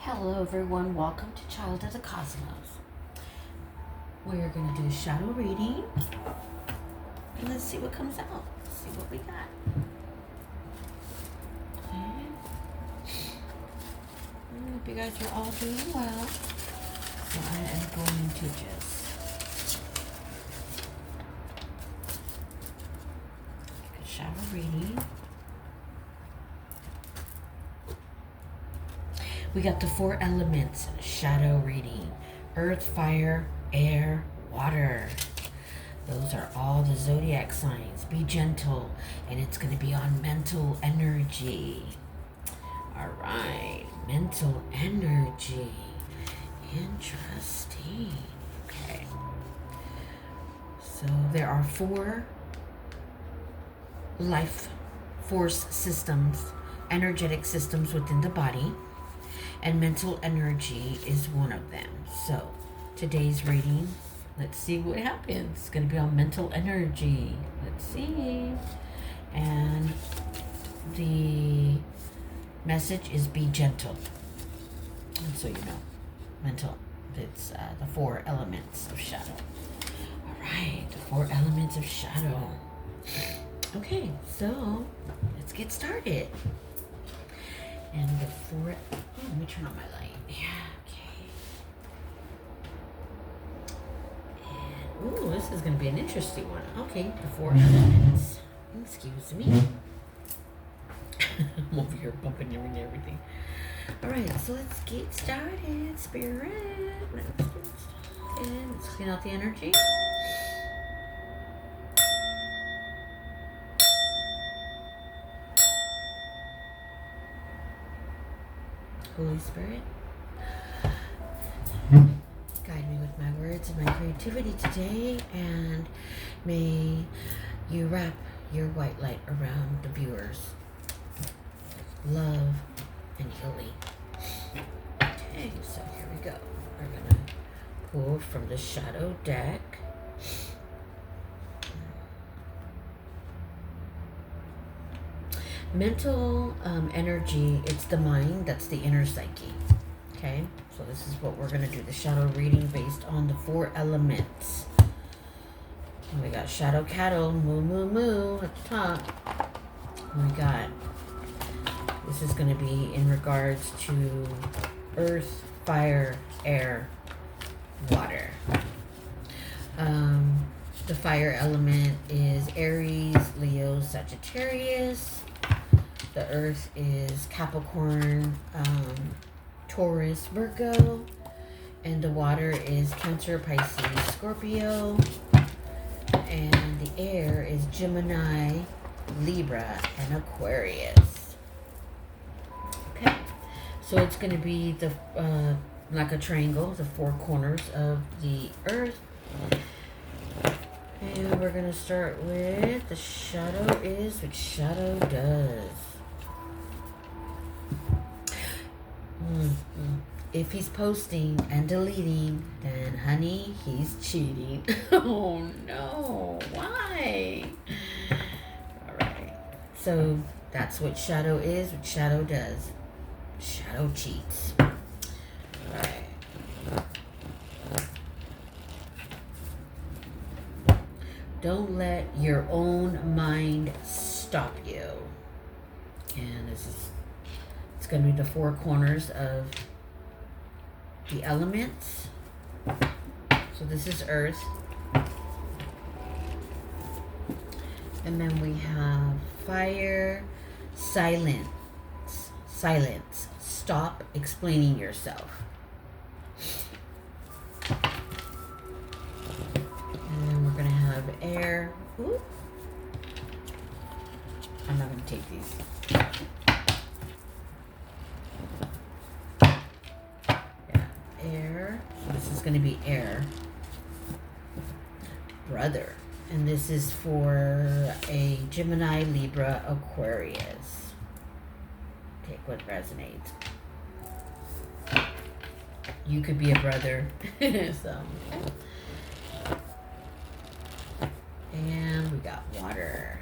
Hello everyone, welcome to Child of the Cosmos. We're going to do a shadow reading and let's see what comes out. Let's see what we got. Okay. I hope you guys are all doing well. So I am going to just take a shadow reading. We got the 4 elements in a shadow reading. Earth, fire, air, water. Those are all the zodiac signs. Be gentle, and it's going to be on mental energy. All right, mental energy. Interesting. Okay. So there are 4 life force systems, energetic systems within the body. And mental energy is one of them. So today's reading, let's see what happens. It's going to be on mental energy. Let's see. And the message is be gentle. And so you know, mental, it's the 4 elements of shadow. All right, the 4 elements of shadow. Okay, so let's get started. And the 4, let me turn on my light. Yeah, okay. And, ooh, this is going to be an interesting one. Okay, the 4 elements. Excuse me. I'm over here bumping everything. All right, so let's get started, Spirit. Let's get started. Let's clean out the energy. Holy Spirit, guide me with my words and my creativity today, and may you wrap your white light around the viewers. Love and healing. Okay, so here we go. We're going to pull from the shadow deck. Mental energy, it's the mind, that's the inner psyche. Okay, so this is what we're going to do, the shadow reading based on the 4 elements. And we got shadow cattle, moo moo moo at the top. And we got, this is going to be in regards to earth, fire, air, water. The fire element is Aries, Leo, Sagittarius. The earth is Capricorn, Taurus, Virgo. And the water is Cancer, Pisces, Scorpio. And the air is Gemini, Libra, and Aquarius. Okay. So it's going to be the like a triangle, the 4 corners of the earth. And we're going to start with the shadow is what shadow does. If he's posting and deleting, then honey, he's cheating. Oh no, why? All right, so that's what shadow is, what shadow does. Shadow cheats. All right. Don't let your own mind stop you. And this is, it's going to be the 4 corners of the elements. So this is earth. And then we have fire, silence. Silence. Stop explaining yourself. And then we're going to have air. Ooh. I'm not going to take these. Air. So this is going to be air. Brother. And this is for a Gemini, Libra, Aquarius. Take what resonates. You could be a brother. So. And we got water.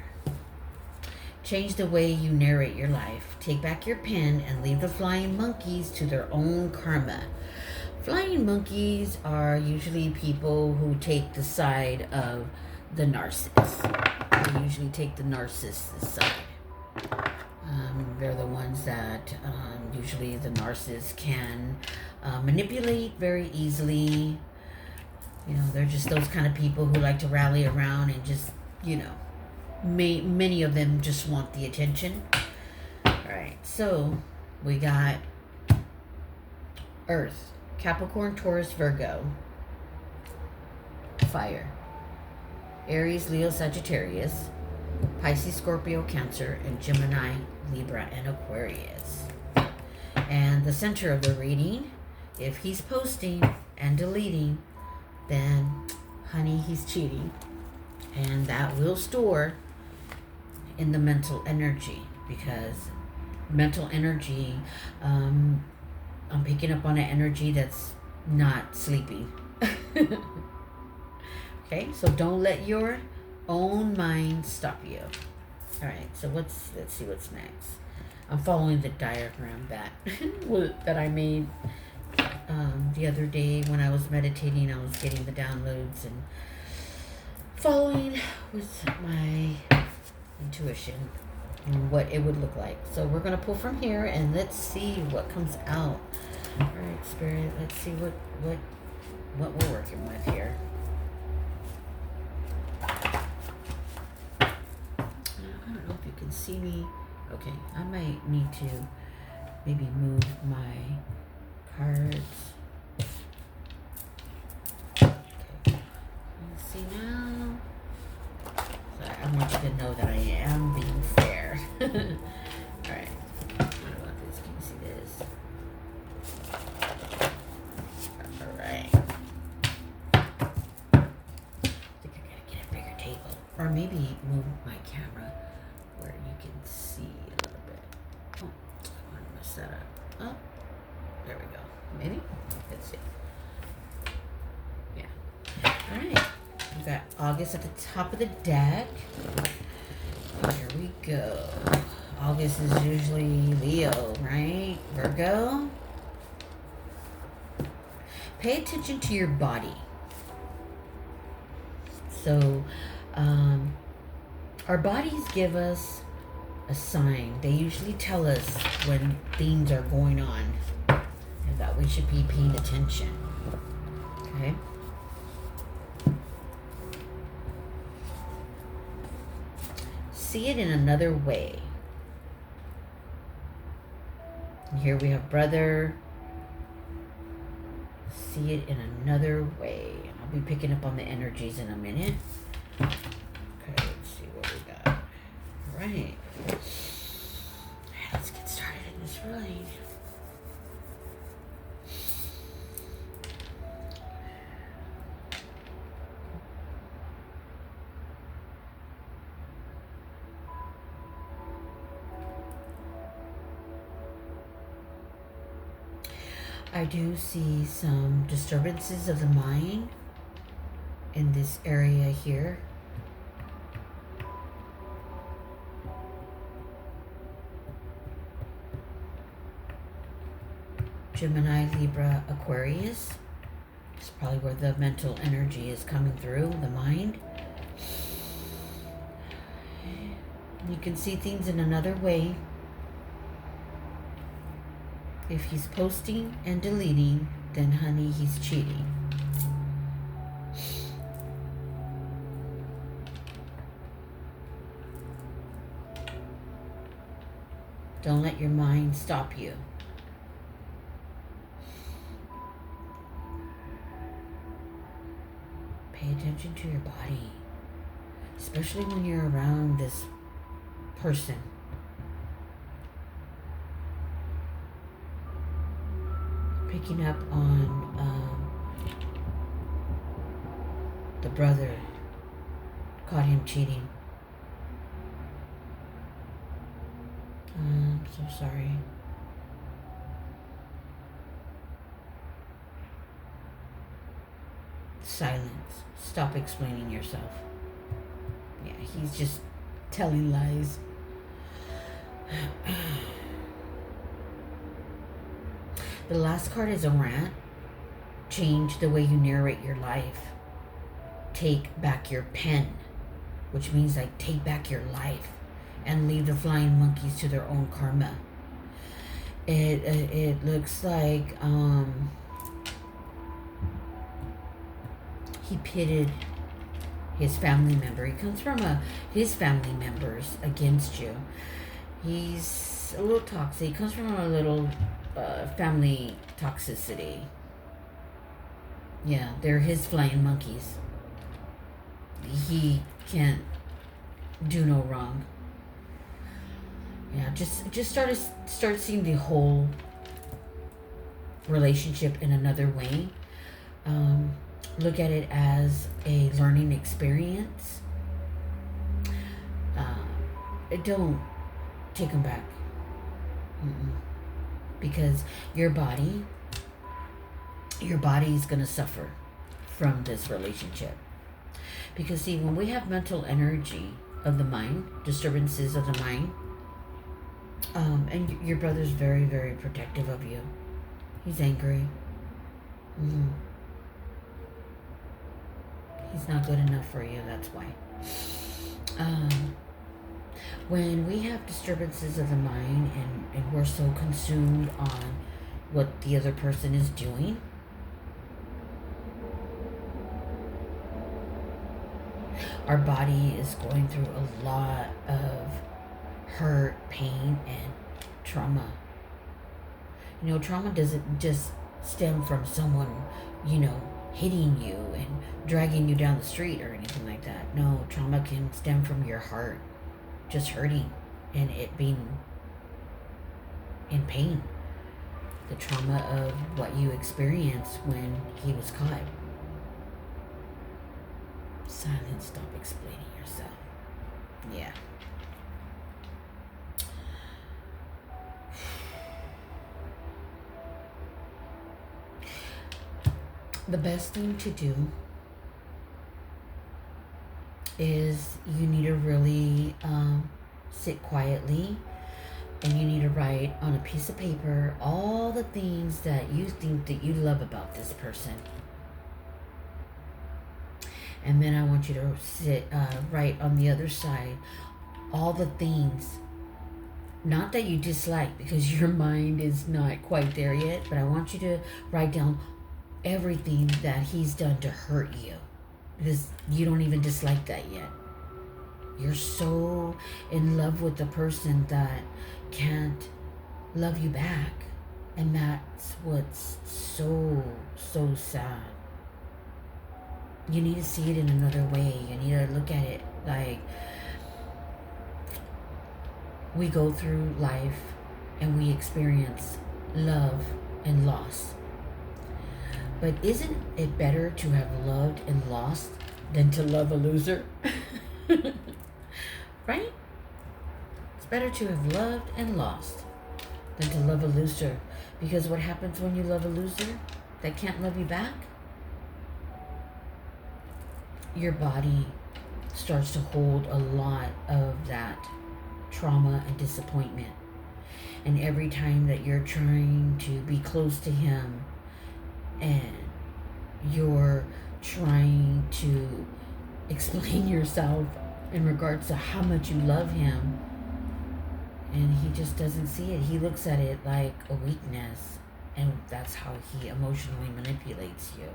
Change the way you narrate your life. Take back your pen and leave the flying monkeys to their own karma. Flying monkeys are usually people who take the side of the narcissist. They usually take the narcissist's side. They're the ones that usually the narcissist can manipulate very easily. You know, they're just those kind of people who like to rally around and just, you know, many of them just want the attention. All right, so we got Earth, Capricorn, Taurus, Virgo, Fire, Aries, Leo, Sagittarius, Pisces, Scorpio, Cancer, and Gemini, Libra, and Aquarius. And the center of the reading, if he's posting and deleting, then honey, he's cheating. And that will store in the mental energy, because mental energy, I'm picking up on an energy that's not sleeping. Okay, so don't let your own mind stop you. All right, so let's see what's next. I'm following the diagram that that I made the other day when I was meditating. I was getting the downloads and following with my intuition and what it would look like. So we're gonna pull from here and let's see what comes out. All right, Spirit, let's see what we're working with here. I don't know if you can see me. Okay, I might need to maybe move my cards. Okay, you see now? Sorry, I want you to know that I am being fair. Alright, what about this? Can you see this? Alright. I think I gotta get a bigger table. Or maybe move my camera where you can see a little bit. Oh, I want to mess that up. Oh, there we go. Maybe? Let's see. Yeah. Alright. We've got August at the top of the deck. Here we go. August is usually Leo, right? Virgo. Pay attention to your body. So, our bodies give us a sign. They usually tell us when things are going on and that we should be paying attention. Okay? See it in another way. And here we have brother. See it in another way. I'll be picking up on the energies in a minute. Okay, let's see what we got. All right. Let's get started in this reading. I do see some disturbances of the mind in this area here. Gemini, Libra, Aquarius. It's probably where the mental energy is coming through, the mind. You can see things in another way. If he's posting and deleting, then honey, he's cheating. Don't let your mind stop you. Pay attention to your body, especially when you're around this person. Picking up on the brother caught him cheating. I'm so sorry. Silence. Stop explaining yourself. Yeah, he's just telling lies. The last card is a rant. Change the way you narrate your life. Take back your pen, which means like take back your life and leave the flying monkeys to their own karma. It looks like he pitted his family member. He comes from his family members against you. He's a little toxic. He comes from a little family toxicity. Yeah, they're his flying monkeys. He can't do no wrong. Yeah, just start seeing the whole relationship in another way. Look at it as a learning experience. Don't take them back. Because your body is going to suffer from this relationship. Because see, when we have mental energy of the mind, disturbances of the mind, and your brother's very, very protective of you. He's angry. He's not good enough for you, that's why. When we have disturbances of the mind and we're so consumed on what the other person is doing, our body is going through a lot of hurt, pain, and trauma. You know, trauma doesn't just stem from someone, hitting you and dragging you down the street or anything like that. No, trauma can stem from your heart just hurting and it being in pain. The trauma of what you experienced when he was caught. Silence, stop explaining yourself. Yeah. The best thing to do is you need to really sit quietly and you need to write on a piece of paper all the things that you think that you love about this person. And then I want you to write on the other side all the things, not that you dislike because your mind is not quite there yet, but I want you to write down everything that he's done to hurt you, because you don't even dislike that yet. You're so in love with the person that can't love you back, and that's what's so sad. You need to see it in another way. You need to look at it like we go through life and we experience love and loss. But isn't it better to have loved and lost than to love a loser? Right? It's better to have loved and lost than to love a loser. Because what happens when you love a loser that can't love you back? Your body starts to hold a lot of that trauma and disappointment. And every time that you're trying to be close to him and you're trying to explain yourself in regards to how much you love him, and he just doesn't see it. He looks at it like a weakness, and that's how he emotionally manipulates you.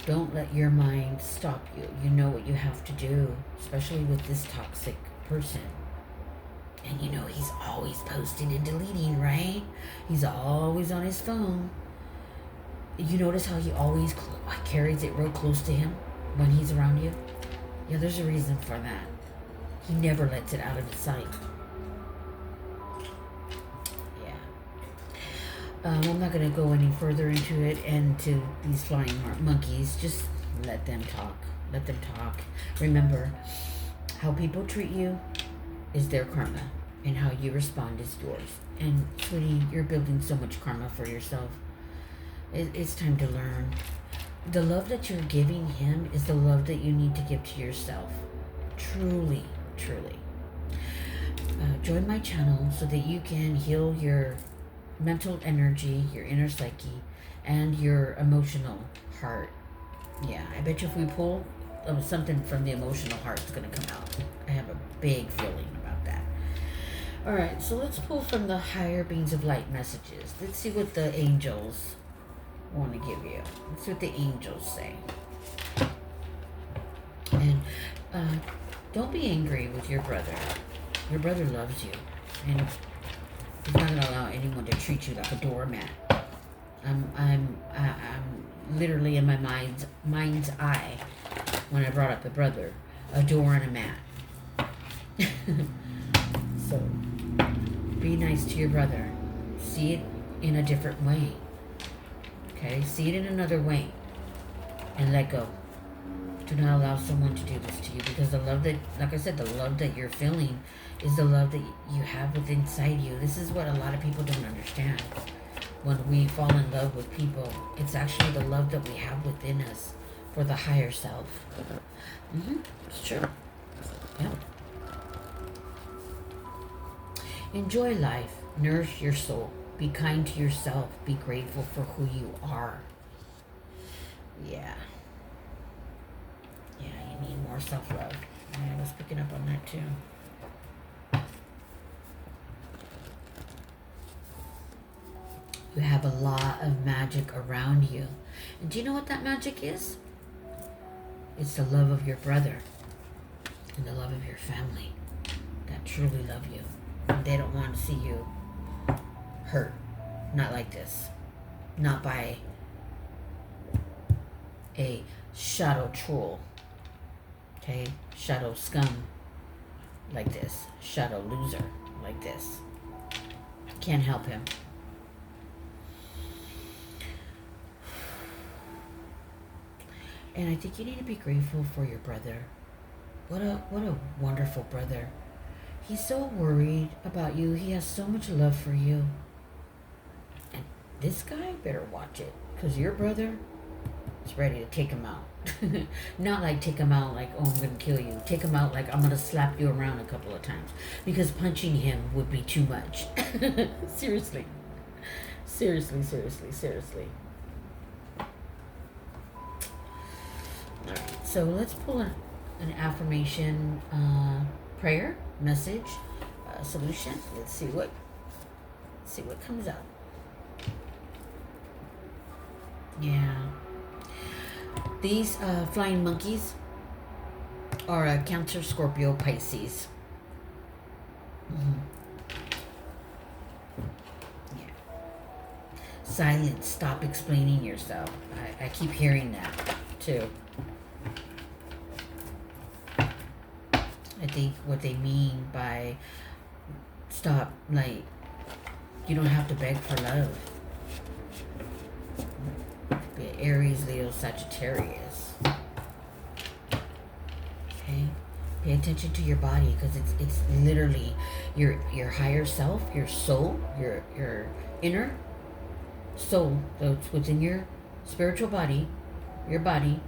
Don't let your mind stop you. You know what you have to do, especially with this toxic person. And he's always posting and deleting, right? He's always on his phone. You notice how he always carries it real close to him when he's around you? Yeah, there's a reason for that. He never lets it out of his sight. I'm not going to go any further into it and to these flying monkeys. Just let them talk. Let them talk. Remember, how people treat you is their karma, and how you respond is yours. And sweetie, you're building so much karma for yourself. It's time to learn. The love that you're giving him is the love that you need to give to yourself. Truly, truly. Join my channel so that you can heal your mental energy, your inner psyche, and your emotional heart. Yeah, I bet you if we pull something from the emotional heart, it's going to come out. I have a big feeling about that. All right, so let's pull from the higher beings of light messages. Let's see what the angels want to give you. Let's see what the angels say. And don't be angry with your brother. Your brother loves you, and he's not going to allow anyone to treat you like a doormat. I'm literally in my mind's eye when I brought up the brother, a door and a mat. So be nice to your brother. See it in a different way. Okay, see it in another way, and let go. Do not allow someone to do this to you, because the love that, like I said, the love that you're feeling is the love that you have within inside you. This is what a lot of people don't understand. When we fall in love with people, it's actually the love that we have within us for the higher self. It's true. Yeah. Enjoy life. Nourish your soul. Be kind to yourself. Be grateful for who you are. Yeah. Yeah, you need more self-love. I was picking up on that too. You have a lot of magic around you. And do you know what that magic is? It's the love of your brother and the love of your family that truly love you. And they don't want to see you hurt. Not like this. Not by a shadow troll. Okay? Shadow scum like this. Shadow loser like this. Can't help him. And I think you need to be grateful for your brother. What a wonderful brother. He's so worried about you. He has so much love for you. And this guy better watch it, because your brother is ready to take him out. Not like take him out like, oh, I'm going to kill you. Take him out like I'm going to slap you around a couple of times, because punching him would be too much. Seriously. Seriously, seriously, seriously. Alright, so let's pull an affirmation, prayer, message, solution. Let's see what comes up. Yeah. These flying monkeys are a Cancer, Scorpio, Pisces. Yeah. Silence. Stop explaining yourself. I keep hearing that too. I think what they mean by stop, like, you don't have to beg for love. Be Aries, Leo, Sagittarius. Okay? Pay attention to your body, because it's literally your higher self, your soul, your inner soul that's within your spiritual body, your body,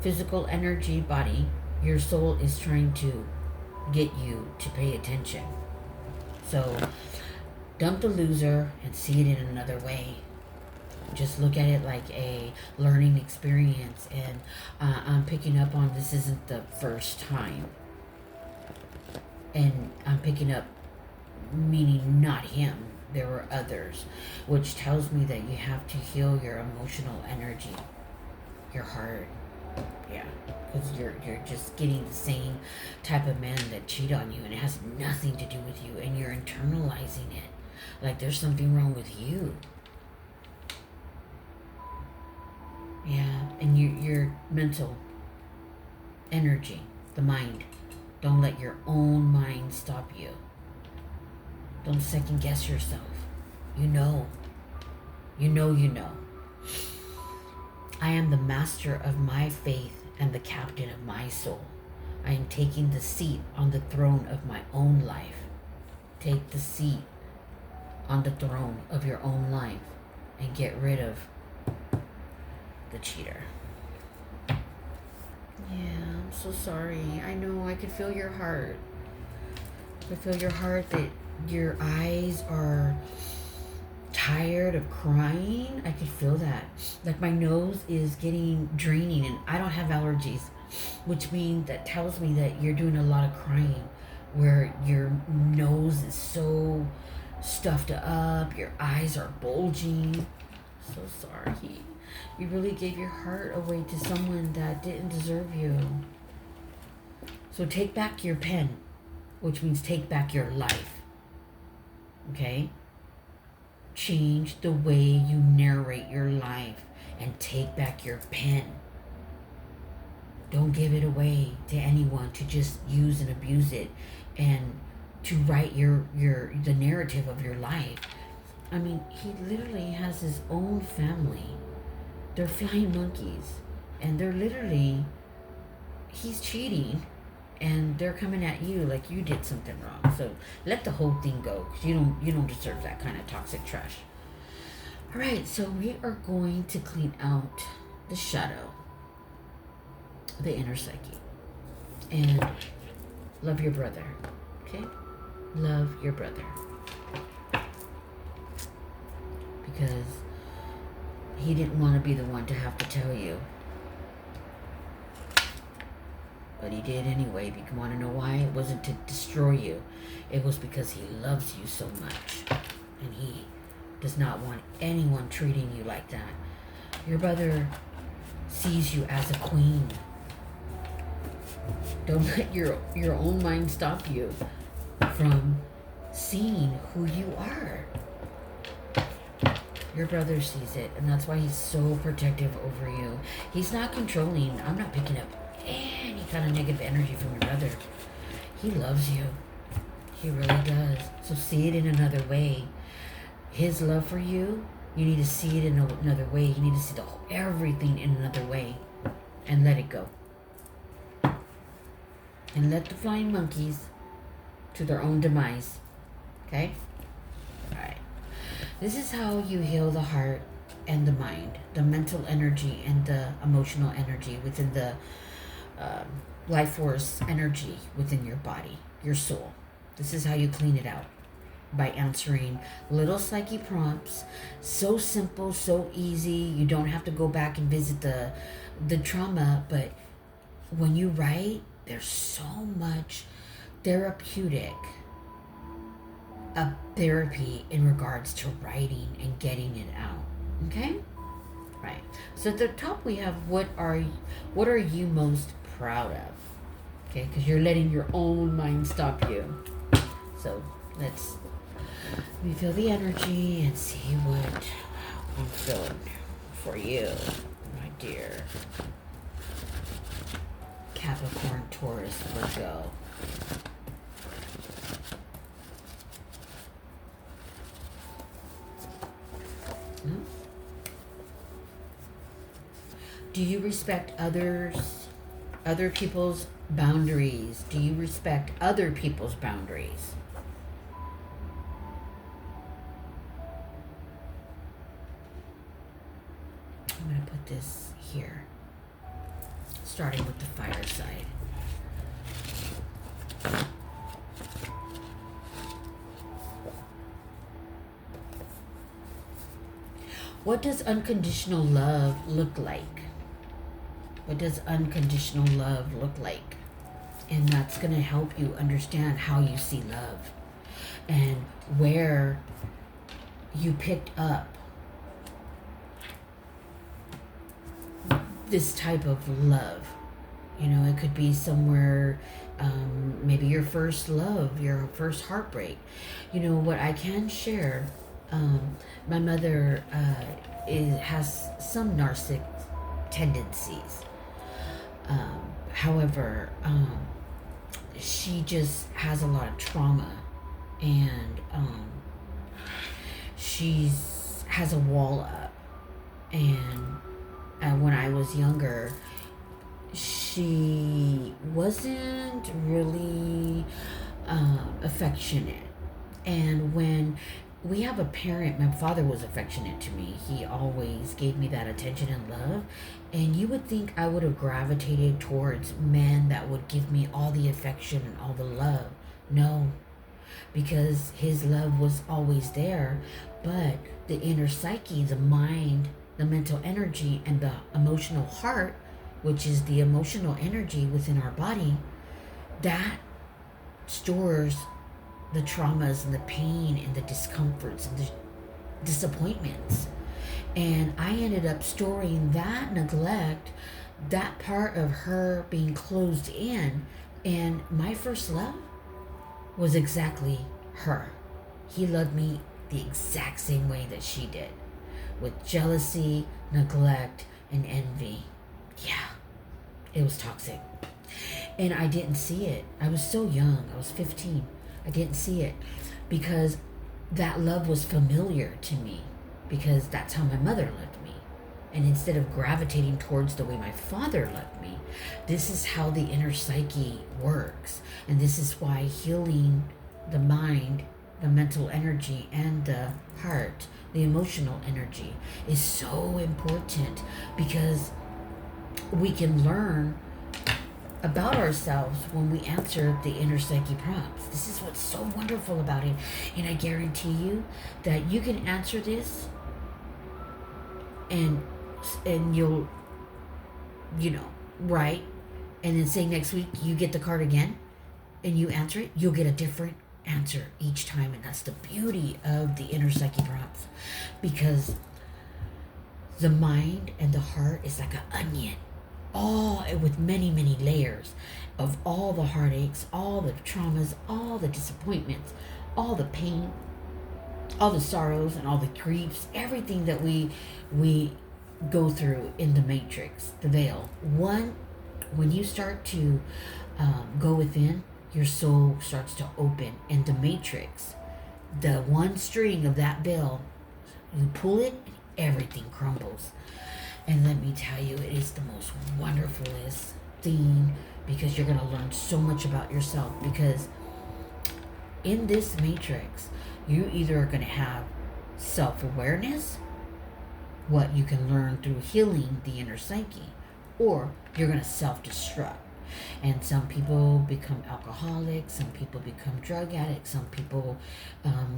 physical energy body. Your soul is trying to get you to pay attention. So dump the loser and see it in another way. Just look at it like a learning experience. And I'm picking up on this isn't the first time. And I'm picking up, meaning not him. There were others. Which tells me that you have to heal your emotional energy. Your heart. Yeah. Because you're just getting the same type of men that cheat on you, and it has nothing to do with you, and you're internalizing it like there's something wrong with you. Yeah, and your mental energy, the mind. Don't let your own mind stop you. Don't second guess yourself. You know. You know. I am the master of my faith and the captain of my soul. I am taking the seat on the throne of my own life. Take the seat on the throne of your own life and get rid of the cheater. Yeah, I'm so sorry. I know, I can feel your heart. I feel your heart that your eyes are tired of crying. I can feel that. Like my nose is getting draining, and I don't have allergies, which means that tells me that you're doing a lot of crying where your nose is so stuffed up, your eyes are bulging. So sorry. You really gave your heart away to someone that didn't deserve you. So take back your pen, which means take back your life. Okay? Change the way you narrate your life and take back your pen. Don't give it away to anyone to just use and abuse it and to write the narrative of your life. I mean, he literally has his own family. They're flying monkeys, and they're literally, he's cheating, and they're coming at you like you did something wrong. So let the whole thing go, because you don't deserve that kind of toxic trash. All right, so we are going to clean out the shadow, the inner psyche, and love your brother. Okay, love your brother, because he didn't want to be the one to have to tell you. But he did anyway. If you want to know why, it wasn't to destroy you. It was because he loves you so much. And he does not want anyone treating you like that. Your brother sees you as a queen. Don't let your own mind stop you from seeing who you are. Your brother sees it, and that's why he's so protective over you. He's not controlling. I'm not picking up any kind of negative energy from your brother. He loves you. He really does. So see it in another way. His love for you, you need to see it in another way. You need to see everything in another way. And let it go. And let the flying monkeys to their own demise. Okay? Alright. This is how you heal the heart and the mind, the mental energy and the emotional energy within the life force energy within your body, your soul. This is how you clean it out, by answering little psyche prompts. So simple, so easy. You don't have to go back and visit the trauma, but when you write, there's so much therapeutic therapy in regards to writing and getting it out. Okay? Right. So at the top we have what are you most proud of? Okay, because you're letting your own mind stop you. So let me feel the energy and see what I'm feeling for you, my dear Capricorn, Taurus, Virgo. Do you respect other people's boundaries? Do you respect other people's boundaries? I'm going to put this here, starting with the fire side. What does unconditional love look like? What does unconditional love look like? And that's going to help you understand how you see love and where you picked up this type of love. You know, it could be somewhere, maybe your first love, your first heartbreak. You know, what I can share, my mother has some narcissistic tendencies. However, she just has a lot of trauma, and she has a wall up. And when I was younger, she wasn't really affectionate. And when we have a parent. My father was affectionate to me. He always gave me that attention and love. And you would think I would have gravitated towards men that would give me all the affection and all the love. No, because his love was always there. But the inner psyche, the mind, the mental energy, and the emotional heart, which is the emotional energy within our body, that stores the traumas and the pain and the discomforts and the disappointments. And I ended up storing that neglect, that part of her being closed in. And my first love was exactly her. He loved me the exact same way that she did, with jealousy, neglect, and envy. Yeah, it was toxic. And I didn't see it. I was so young. I was 15. I didn't see it because that love was familiar to me, because that's how my mother loved me. And instead of gravitating towards the way my father loved me, this is how the inner psyche works. And this is why healing the mind, the mental energy, and the heart, the emotional energy, is so important, because we can learn about ourselves when we answer the inner psyche prompts. This is what's so wonderful about it. And I guarantee you that you can answer this, and you'll, right, and then say next week you get the card again and you answer it, you'll get a different answer each time. And that's the beauty of the inner psyche prompts, because the mind and the heart is like an onion, all with many, many layers of all the heartaches, all the traumas, all the disappointments, all the pain, all the sorrows, and all the griefs, everything that we go through in the matrix, the veil. When you start to go within, your soul starts to open, and the matrix, the one string of that veil, you pull it, and everything crumbles. And let me tell you, it is the most wonderfulest thing, because you're going to learn so much about yourself. Because in this matrix, you either are going to have self-awareness, what you can learn through healing the inner psyche, or you're going to self-destruct. And some people become alcoholics, some people become drug addicts, some people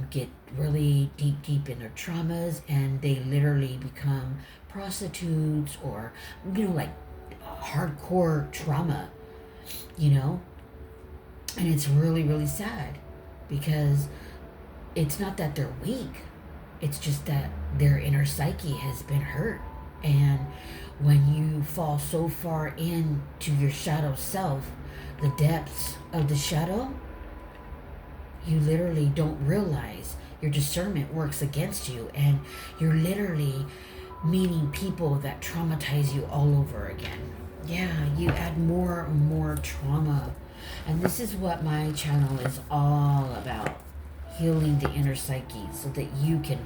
get really deep in their traumas, and they literally become prostitutes, or like hardcore trauma, and it's really, really sad, because it's not that they're weak, it's just that their inner psyche has been hurt. And when you fall so far into your shadow self, the depths of the shadow, you literally don't realize your discernment works against you, and you're literally meeting people that traumatize you all over again. Yeah, you add more and more trauma. And this is what my channel is all about: healing the inner psyche so that you can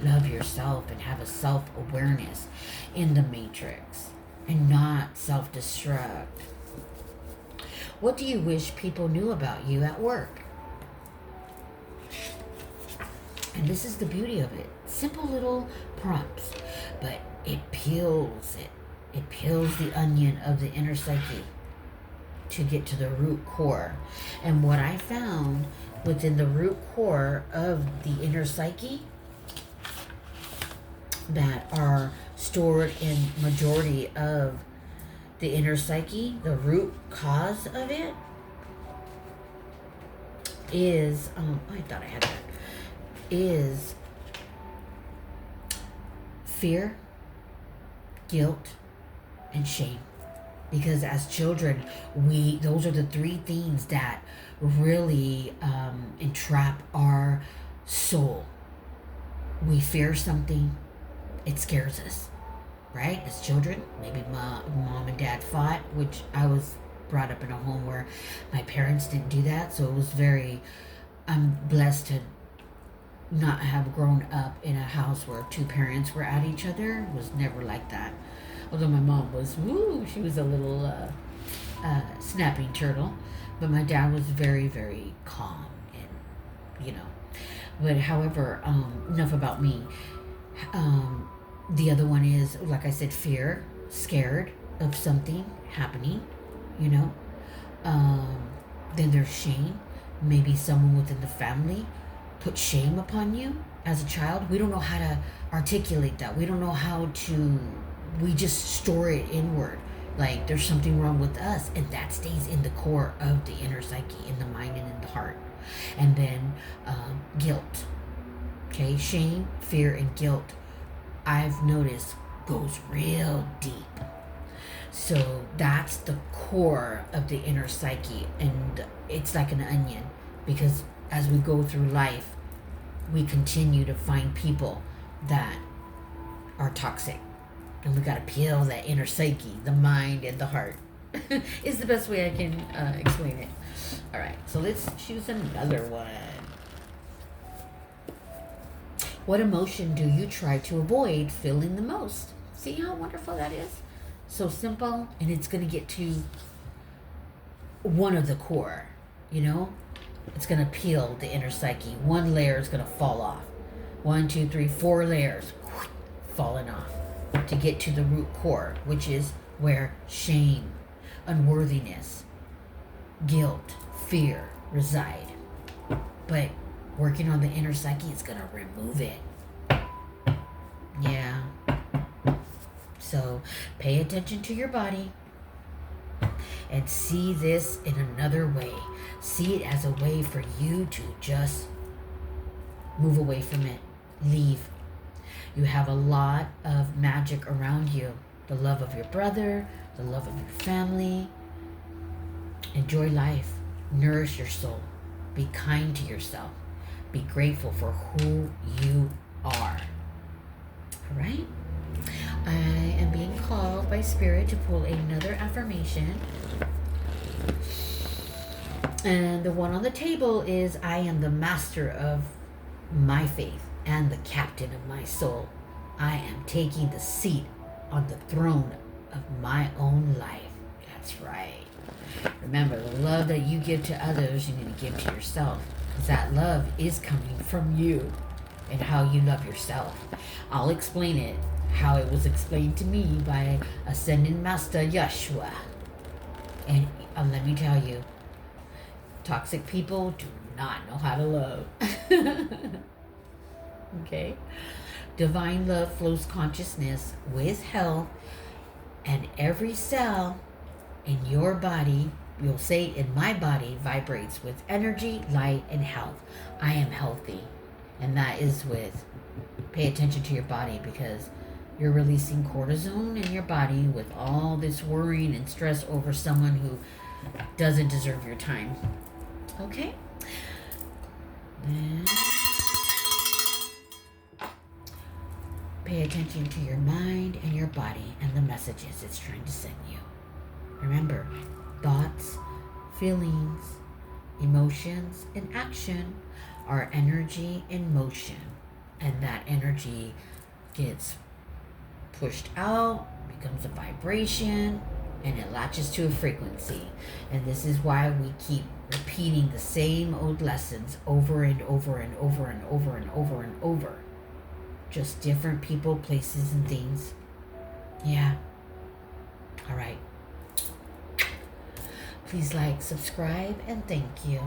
love yourself and have a self-awareness in the matrix and not self-destruct. What do you wish people knew about you at work? And this is the beauty of it. Simple little prompts, but it peels it. It peels the onion of the inner psyche to get to the root core. And what I found within the root core of the inner psyche that are stored in majority of the inner psyche, the root cause of it is, I thought I had that, is fear, guilt, and shame. Because as children, those are the three things that really entrap our soul. We fear something, it scares us, right? As children, maybe mom and dad fought, which I was brought up in a home where my parents didn't do that, so it was I'm blessed to not have grown up in a house where two parents were at each other. It was never like that. Although my mom was, she was a little snapping turtle, but my dad was very, very calm, and But however, enough about me. The other one is, like I said, fear, scared of something happening, you know. Then there's shame. Maybe someone within the family put shame upon you as a child. We don't know how to articulate that. We don't know how to, we just store it inward. Like there's something wrong with us, and that stays in the core of the inner psyche, in the mind and in the heart. And then guilt. Okay, shame, fear, and guilt, I've noticed, goes real deep. So that's the core of the inner psyche, and it's like an onion, because as we go through life, we continue to find people that are toxic, and we got to peel that inner psyche, the mind and the heart. Is the best way I can explain it. All right, so let's choose another one. What emotion do you try to avoid feeling the most? See how wonderful that is? So simple, and it's going to get to one of the core, you know? It's going to peel the inner psyche. One layer is going to fall off. 1, 2, 3, 4 layers falling off to get to the root core, which is where shame, unworthiness, guilt, fear reside. But working on the inner psyche is going to remove it. Yeah. So pay attention to your body and see this in another way. See it as a way for you to just move away from it. Leave. You have a lot of magic around you. The love of your brother, the love of your family. Enjoy life. Nourish your soul. Be kind to yourself. Be grateful for who you are. All right? I am being called by Spirit to pull another affirmation. And the one on the table is, I am the master of my faith and the captain of my soul. I am taking the seat on the throne of my own life. That's right. Remember, the love that you give to others, you need to give to yourself. Because that love is coming from you and how you love yourself. I'll explain it, how it was explained to me by Ascended Master Yeshua. And let me tell you, toxic people do not know how to love. Okay? Divine love flows consciousness with health, and every cell in your body, you'll say in my body, vibrates with energy, light, and health. I am healthy. And that is with, pay attention to your body, because you're releasing cortisone in your body with all this worrying and stress over someone who doesn't deserve your time. Okay? And pay attention to your mind and your body and the messages it's trying to send you. Remember, thoughts, feelings, emotions, and action are energy in motion. And that energy gets pushed out, becomes a vibration, and it latches to a frequency. And this is why we keep repeating the same old lessons over and over and over and over and over and over. Just different people, places, and things. Yeah. All right. Please like, subscribe, and thank you.